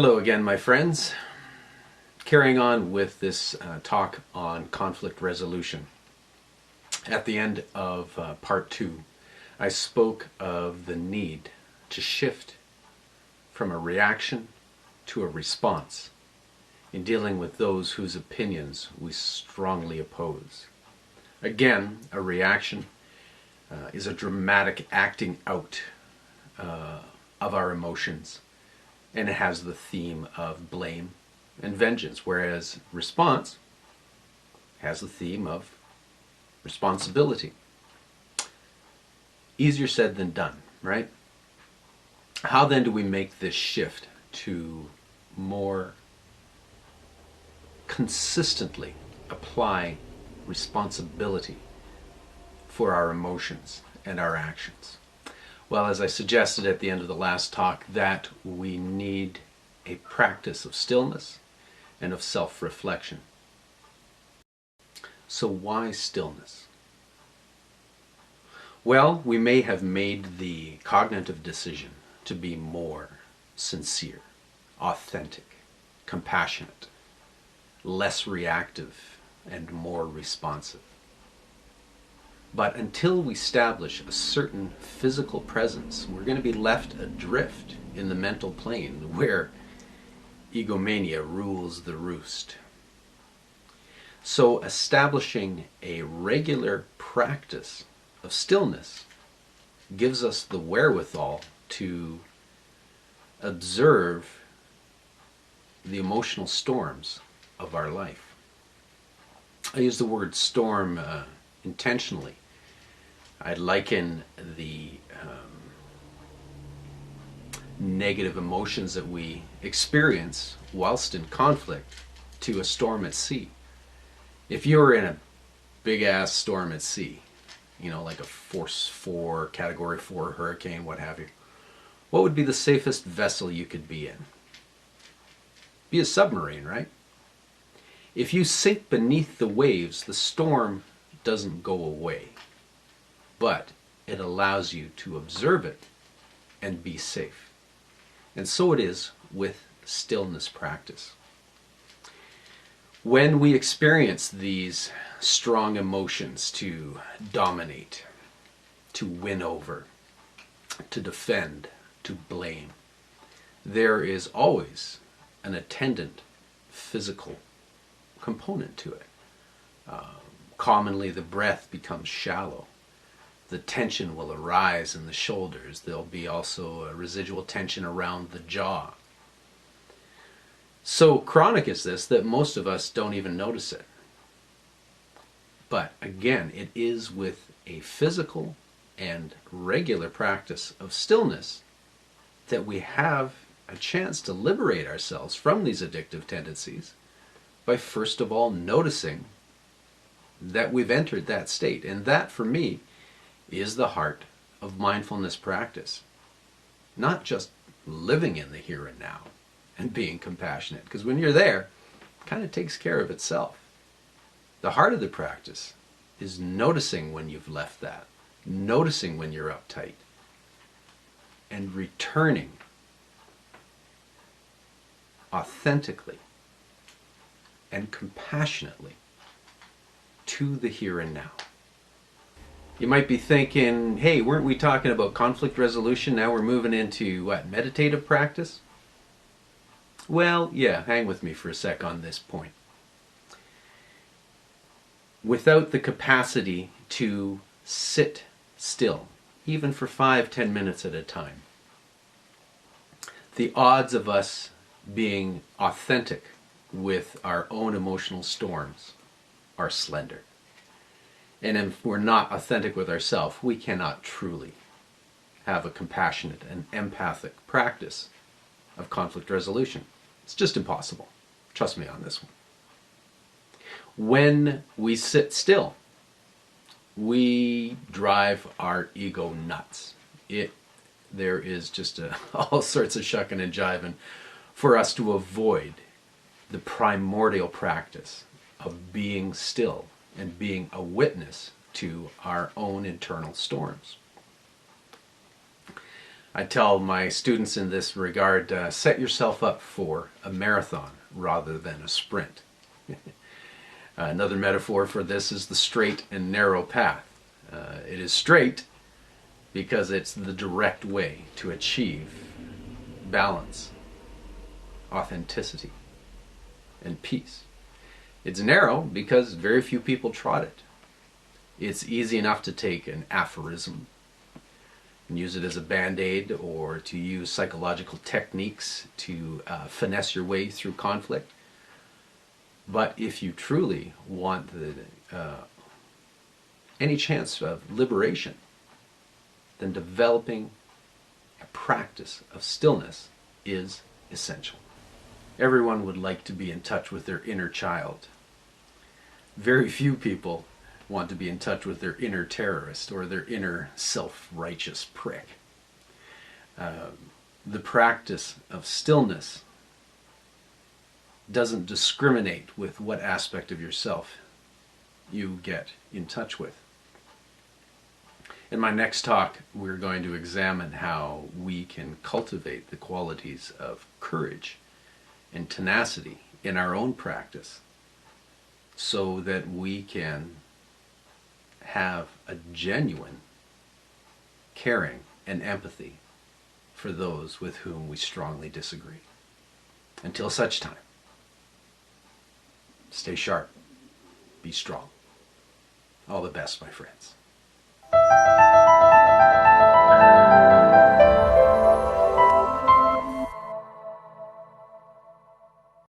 Hello again, my friends. Carrying on with this talk on conflict resolution. At the end of part 2, I spoke of the need to shift from a reaction to a response in dealing with those whose opinions we strongly oppose. Again, a reaction is a dramatic acting out of our emotions, and it has the theme of blame and vengeance, whereas response has the theme of responsibility. Easier said than done, right? How then do we make this shift to more consistently apply responsibility for our emotions and our actions? Well, as I suggested at the end of the last talk, that we need a practice of stillness and of self-reflection. So why stillness? Well, we may have made the cognitive decision to be more sincere, authentic, compassionate, less reactive, and more responsive. But until we establish a certain physical presence, we're going to be left adrift in the mental plane where egomania rules the roost. So establishing a regular practice of stillness gives us the wherewithal to observe the emotional storms of our life. I use the word storm intentionally. I liken the negative emotions that we experience whilst in conflict to a storm at sea. If you were in a big ass storm at sea, like a force 4, category 4 hurricane, what have you, what would be the safest vessel you could be in? Be a submarine, right? If you sink beneath the waves, the storm doesn't go away, but it allows you to observe it and be safe. And so it is with stillness practice. When we experience these strong emotions to dominate, to win over, to defend, to blame, there is always an attendant physical component to it. Commonly the breath becomes shallow. The tension will arise in the shoulders. There'll be also a residual tension around the jaw. So chronic is this that most of us don't even notice it. But again, it is with a physical and regular practice of stillness that we have a chance to liberate ourselves from these addictive tendencies by first of all noticing that we've entered that state. And that, for me, is the heart of mindfulness practice. Not just living in the here and now and being compassionate, because when you're there, it kind of takes care of itself. The heart of the practice is noticing when you've left that, noticing when you're uptight, and returning authentically and compassionately to the here and now. You might be thinking, hey, weren't we talking about conflict resolution? Now we're moving into what, meditative practice? Well, yeah, hang with me for a sec on this point. Without the capacity to sit still, even for 5-10 minutes at a time, the odds of us being authentic with our own emotional storms are slender. And if we're not authentic with ourselves, we cannot truly have a compassionate and empathic practice of conflict resolution. It's just impossible. Trust me on this one. When we sit still, we drive our ego nuts. There is just all sorts of shucking and jiving for us to avoid the primordial practice of being still and being a witness to our own internal storms. I tell my students in this regard, set yourself up for a marathon rather than a sprint. Another metaphor for this is the straight and narrow path. It is straight because it's the direct way to achieve balance, authenticity, and peace. It's narrow because very few people trot it. It's easy enough to take an aphorism and use it as a band-aid, or to use psychological techniques to finesse your way through conflict. But if you truly want any chance of liberation, then developing a practice of stillness is essential. Everyone would like to be in touch with their inner child. Very few people want to be in touch with their inner terrorist or their inner self-righteous prick. The practice of stillness doesn't discriminate with what aspect of yourself you get in touch with. In my next talk, we're going to examine how we can cultivate the qualities of courage and tenacity in our own practice so that we can have a genuine caring and empathy for those with whom we strongly disagree. Until such time, stay sharp, be strong. All the best, my friends.